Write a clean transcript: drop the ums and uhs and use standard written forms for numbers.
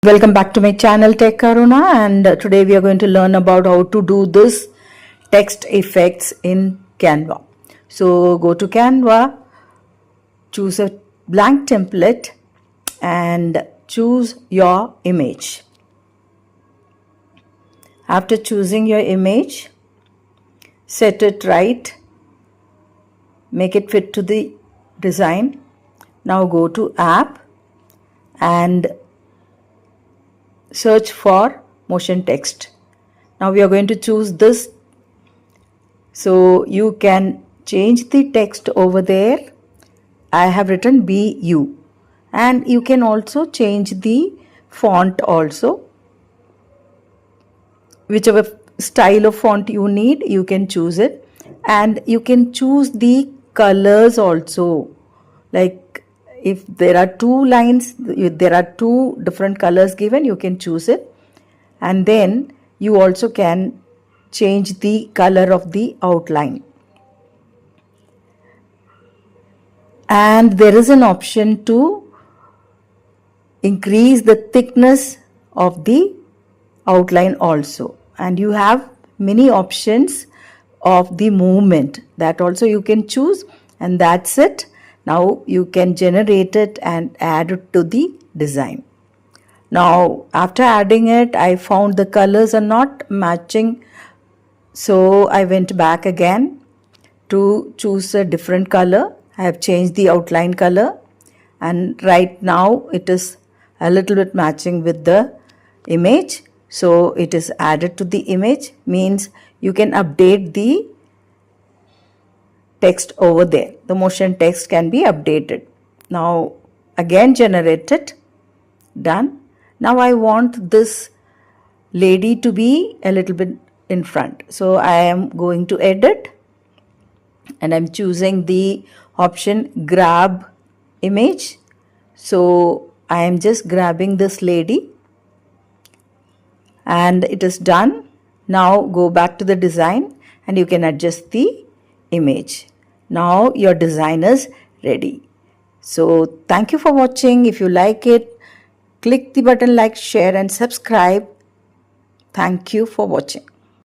Welcome back to my channel Tech Karuna, and today we are going to learn about how to do this text effects in Canva. So go to Canva, choose a blank template and choose your image. After choosing your image, set it right, make it fit to the design. Now go to app and search for motion text. Now we are going to choose this, so you can change the text over there. I have written BU, and you can also change the font also. Whichever style of font you need, you can choose it, and you can choose the colors also. Like if there are two lines, there are two different colors given, you can choose it, and then you also can change the color of the outline. And there is an option to increase the thickness of the outline also, and you have many options of the movement that also you can choose, and that's it. Now you can generate it and add it to the design. Now after adding it, I found the colors are not matching, so I went back again to choose a different color. I have changed the outline color, and right now it is a little bit matching with the image, so it is added to the image. Means you can update the text over there. The motion text can be updated. Now again generate it. Done. Now I want this lady to be a little bit in front, so I am going to edit and I'm choosing the option grab image. So I am just grabbing this lady and it is done. Now go back to the design and you can adjust the image. Now your design is ready. So thank you for watching. If you like it, click the button like, share and subscribe. Thank you for watching.